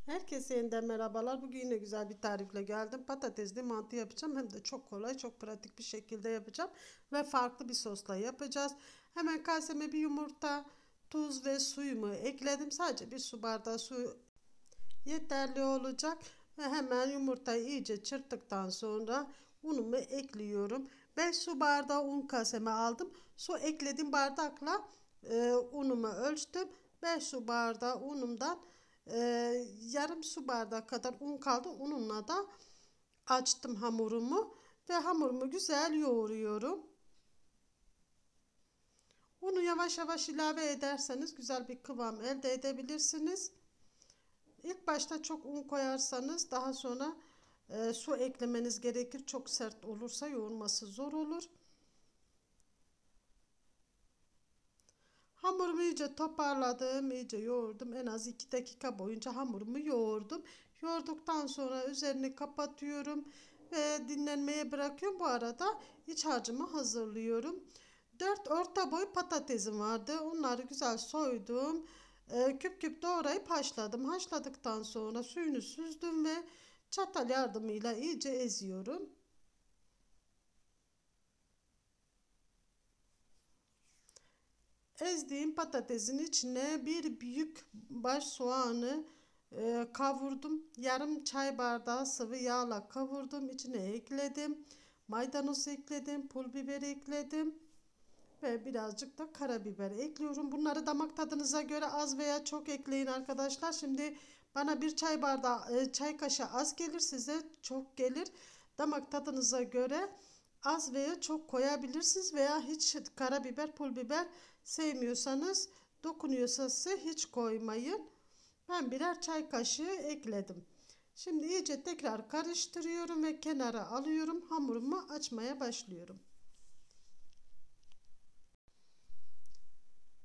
Herkese yeniden merhabalar. Bugün yine güzel bir tarifle geldim. Patatesli mantı yapacağım. Hem de çok kolay, çok pratik bir şekilde yapacağım. Ve farklı bir sosla yapacağız. Hemen kaseme bir yumurta, tuz ve suyumu ekledim. Sadece bir su bardağı su yeterli olacak. Ve hemen yumurtayı iyice çırptıktan sonra unumu ekliyorum. 5 su bardağı un kaseme aldım. Su ekledim bardakla unumu ölçtüm. 5 su bardağı unumdan yarım su bardağı kadar un kaldı. Ununla da açtım hamurumu ve hamurumu güzel yoğuruyorum. Unu yavaş yavaş ilave ederseniz güzel bir kıvam elde edebilirsiniz. İlk başta çok un koyarsanız daha sonra su eklemeniz gerekir. Çok sert olursa yoğurması zor olur. Hamurumu iyice toparladım, iyice yoğurdum. En az 2 dakika boyunca hamurumu yoğurdum. Yoğurduktan sonra üzerini kapatıyorum ve dinlenmeye bırakıyorum. Bu arada iç harcımı hazırlıyorum. 4 orta boy patatesim vardı. Onları güzel soydum. Küp küp doğrayıp haşladım. Haşladıktan sonra suyunu süzdüm ve çatal yardımıyla iyice eziyorum. Ezdiğim patatesin içine bir büyük baş soğanı kavurdum. Yarım çay bardağı sıvı yağla kavurdum. İçine ekledim. Maydanoz ekledim. Pul biber ekledim. Ve birazcık da karabiber ekliyorum. Bunları damak tadınıza göre az veya çok ekleyin arkadaşlar. Şimdi bana bir çay bardağı çay kaşığı az gelir, size çok gelir. Damak tadınıza göre az veya çok koyabilirsiniz veya hiç karabiber, pul biber sevmiyorsanız, dokunuyorsa size hiç koymayın. Ben birer çay kaşığı ekledim. Şimdi iyice tekrar karıştırıyorum ve kenara alıyorum. Hamurumu açmaya başlıyorum.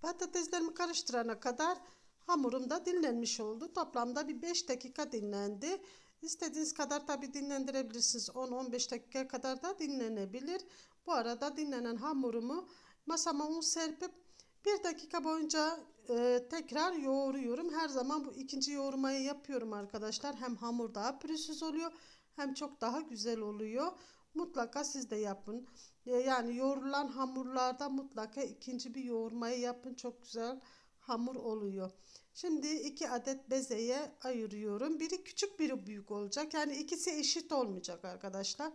Patateslerimi karıştırana kadar hamurum da dinlenmiş oldu. Toplamda bir 5 dakika dinlendi. İstediğiniz kadar tabi dinlendirebilirsiniz. 10-15 dakika kadar da dinlenebilir. Bu arada dinlenen hamurumu masama un serpip 1 dakika boyunca tekrar yoğuruyorum. Her zaman bu ikinci yoğurmayı yapıyorum arkadaşlar. Hem hamur daha pürüzsüz oluyor hem çok daha güzel oluyor. Mutlaka siz de yapın. Yani yoğrulan hamurlarda mutlaka ikinci bir yoğurmayı yapın. Çok güzel hamur oluyor. Şimdi 2 adet bezeye ayırıyorum. Biri küçük, biri büyük olacak. Yani ikisi eşit olmayacak arkadaşlar.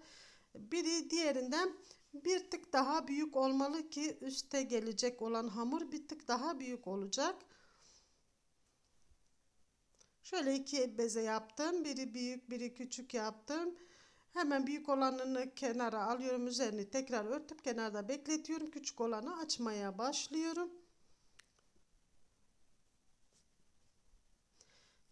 Biri diğerinden bir tık daha büyük olmalı ki üste gelecek olan hamur bir tık daha büyük olacak. Şöyle 2 beze yaptım. Biri büyük, biri küçük yaptım. Hemen büyük olanını kenara alıyorum. Üzerini tekrar örtüp kenarda bekletiyorum. Küçük olanı açmaya başlıyorum.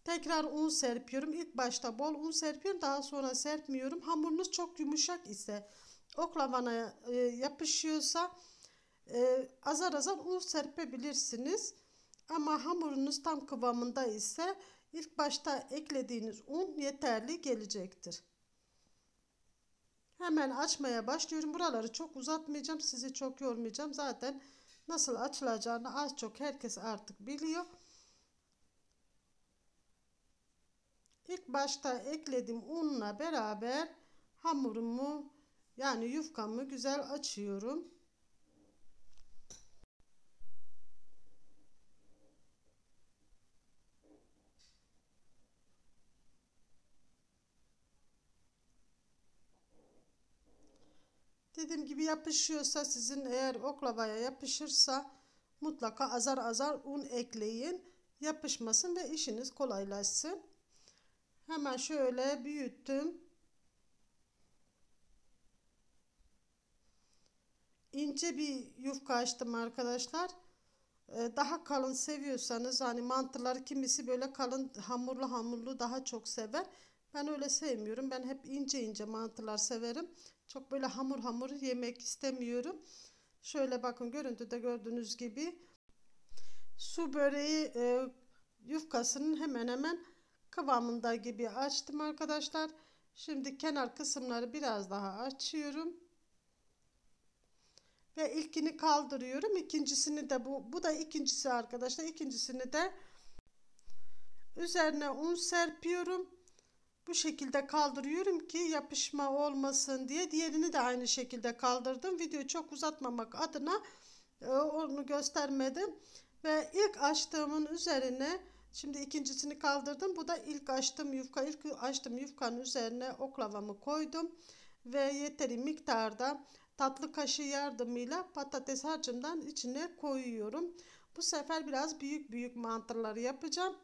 Tekrar un serpiyorum. İlk başta bol un serpiyorum. Daha sonra serpmiyorum. Hamurunuz çok yumuşak ise, oklavana yapışıyorsa azar azar un serpebilirsiniz. Ama hamurunuz tam kıvamında ise ilk başta eklediğiniz un yeterli gelecektir. Hemen açmaya başlıyorum. Buraları çok uzatmayacağım. Sizi çok yormayacağım. Zaten nasıl açılacağını az çok herkes artık biliyor. İlk başta eklediğim unla beraber hamurumu, yani yufkamı güzel açıyorum. Dediğim gibi yapışıyorsa, sizin eğer oklavaya yapışırsa mutlaka azar azar un ekleyin. Yapışmasın ve işiniz kolaylaşsın. Hemen şöyle büyüttüm. İnce bir yufka açtım arkadaşlar. Daha kalın seviyorsanız, hani mantıları kimisi böyle kalın hamurlu hamurlu daha çok sever. Ben öyle sevmiyorum. Ben hep ince ince mantılar severim. Çok böyle hamur hamur yemek istemiyorum. Şöyle bakın, görüntüde gördüğünüz gibi su böreği yufkasının hemen hemen kıvamında gibi açtım arkadaşlar. Şimdi kenar kısımları biraz daha açıyorum. Ve ilkini kaldırıyorum. İkincisini de bu da ikincisi arkadaşlar. İkincisini de Üzerine un serpiyorum. Bu şekilde kaldırıyorum ki yapışma olmasın diye. Diğerini de aynı şekilde kaldırdım. Videoyu çok uzatmamak adına onu göstermedim. Ve ilk açtığımın üzerine şimdi ikincisini kaldırdım. Bu da ilk açtığım yufka. İlk açtığım yufkanın üzerine oklavamı koydum. Ve yeteri miktarda tatlı kaşığı yardımıyla patates harcımdan içine koyuyorum. Bu sefer biraz büyük büyük mantarları yapacağım.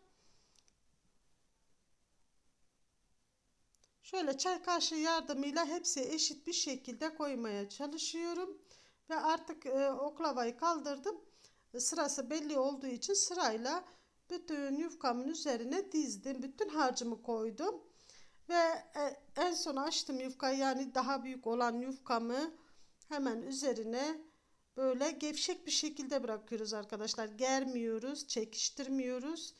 Şöyle çay kaşığı yardımıyla hepsi eşit bir şekilde koymaya çalışıyorum. Ve artık oklavayı kaldırdım. Sırası belli olduğu için sırayla bütün yufkamın üzerine dizdim. Bütün harcımı koydum. Ve en son açtım yufkayı, yani daha büyük olan yufkamı hemen üzerine böyle gevşek bir şekilde bırakıyoruz arkadaşlar. Germiyoruz, çekiştirmiyoruz.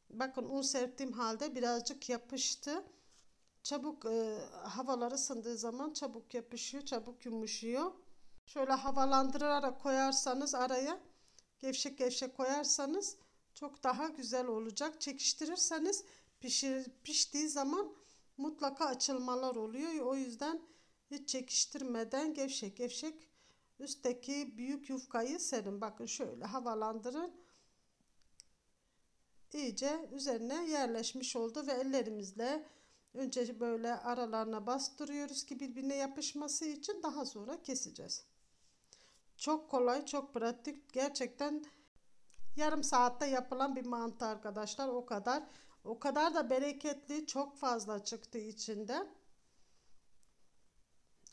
Bakın un serptiğim halde birazcık yapıştı. Çabuk havalar ısındığı zaman çabuk yapışıyor, çabuk yumuşuyor. Şöyle havalandırarak koyarsanız araya, gevşek gevşek koyarsanız çok daha güzel olacak. Çekiştirirseniz piştiği zaman mutlaka açılmalar oluyor. O yüzden hiç çekiştirmeden gevşek gevşek üstteki büyük yufkayı serin. Bakın şöyle havalandırın. İyice üzerine yerleşmiş oldu ve ellerimizle önce böyle aralarına bastırıyoruz ki birbirine yapışması için, daha sonra keseceğiz. Çok kolay, çok pratik. Gerçekten yarım saatte yapılan bir mantı arkadaşlar. O kadar. O kadar da bereketli, çok fazla çıktı içinde.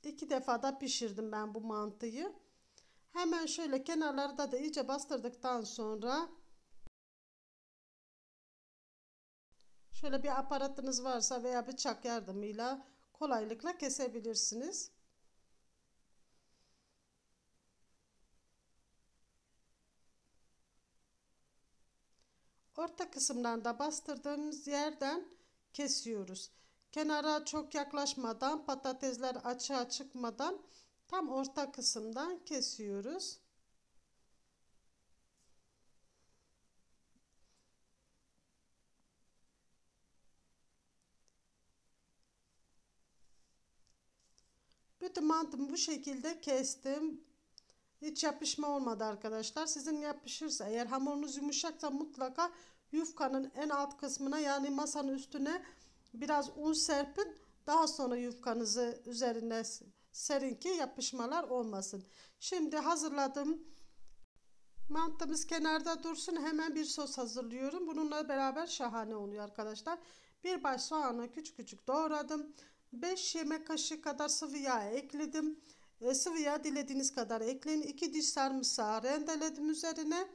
2 defa da pişirdim ben bu mantıyı. Hemen şöyle kenarlarda da iyice bastırdıktan sonra şöyle bir aparatınız varsa veya bıçak yardımıyla kolaylıkla kesebilirsiniz. Orta kısımdan da bastırdığımız yerden kesiyoruz. Kenara çok yaklaşmadan, patatesler açığa çıkmadan tam orta kısımdan kesiyoruz. Bütün mantımı bu şekilde kestim. Hiç yapışma olmadı arkadaşlar. Sizin yapışırsa, eğer hamurunuz yumuşaksa, mutlaka yufkanın en alt kısmına, yani masanın üstüne biraz un serpin. Daha sonra yufkanızı üzerine serin ki yapışmalar olmasın. Şimdi hazırladım. Mantımız kenarda dursun. Hemen bir sos hazırlıyorum. Bununla beraber şahane oluyor arkadaşlar. Bir baş soğanı küçük küçük doğradım. 5 yemek kaşığı kadar sıvı yağ ekledim. Sıvı yağ dilediğiniz kadar ekleyin. 2 diş sarımsağı rendeledim üzerine.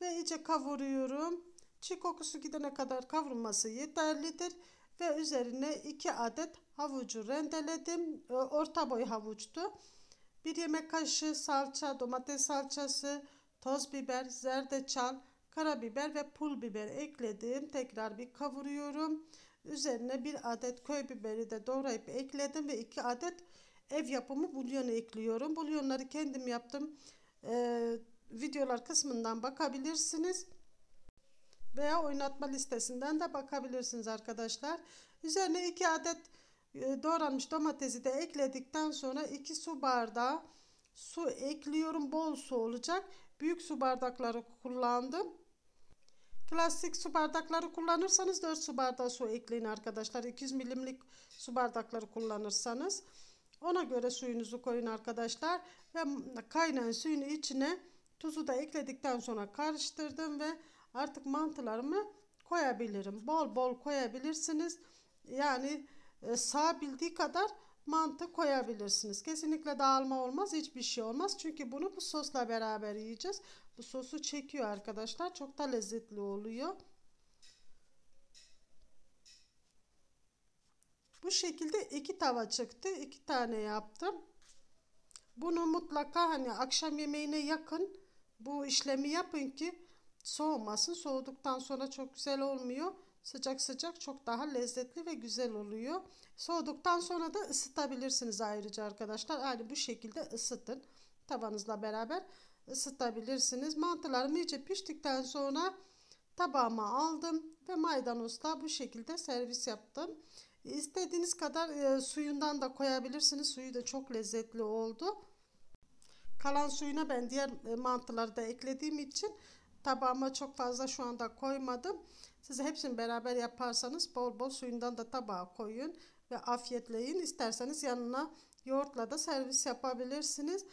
Ve iyice kavuruyorum. Çiğ kokusu gidene kadar kavrulması yeterlidir. Ve üzerine 2 adet havucu rendeledim. Orta boy havuçtu. 1 yemek kaşığı salça, domates salçası, toz biber, zerdeçal, karabiber ve pul biber ekledim. Tekrar bir kavuruyorum. Üzerine 1 adet köy biberi de doğrayıp ekledim ve 2 adet ev yapımı bulyon ekliyorum. Bulyonları kendim yaptım. Videolar kısmından bakabilirsiniz. Veya oynatma listesinden de bakabilirsiniz arkadaşlar. Üzerine 2 adet doğranmış domatesi de ekledikten sonra 2 su bardağı su ekliyorum. Bol su olacak. Büyük su bardakları kullandım. Klasik su bardakları kullanırsanız 4 su bardağı su ekleyin arkadaşlar. 200 milimlik su bardakları kullanırsanız ona göre suyunuzu koyun arkadaşlar. Ve kaynayan suyun içine tuzu da ekledikten sonra karıştırdım ve artık mantılarımı koyabilirim. Bol bol koyabilirsiniz. Yani sığabildiği kadar mantı koyabilirsiniz. Kesinlikle dağılma olmaz, hiçbir şey olmaz. Çünkü bunu bu sosla beraber yiyeceğiz. Bu sosu çekiyor arkadaşlar. Çok da lezzetli oluyor. Bu şekilde 2 tava çıktı. 2 tane yaptım. Bunu mutlaka hani akşam yemeğine yakın bu işlemi yapın ki soğumasın. Soğuduktan sonra çok güzel olmuyor. Sıcak sıcak çok daha lezzetli ve güzel oluyor. Soğuduktan sonra da ısıtabilirsiniz ayrıca arkadaşlar. Yani bu şekilde ısıtın. Tavanızla beraber ısıtabilirsiniz. Mantılarım iyice piştikten sonra tabağıma aldım ve maydanozla bu şekilde servis yaptım. İstediğiniz kadar suyundan da koyabilirsiniz. Suyu da çok lezzetli oldu. Kalan suyuna ben diğer mantıları da eklediğim için tabağıma çok fazla şu anda koymadım. Siz hepsini beraber yaparsanız bol bol suyundan da tabağa koyun ve afiyetle yiyin. İsterseniz yanına yoğurtla da servis yapabilirsiniz.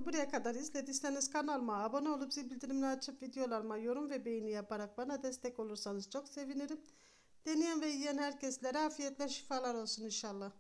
Buraya kadar izlediyseniz kanalıma abone olup zil bildirimleri açıp videolarıma yorum ve beğeni yaparak bana destek olursanız çok sevinirim. Deneyen ve yiyen herkeslere afiyetler, şifalar olsun inşallah.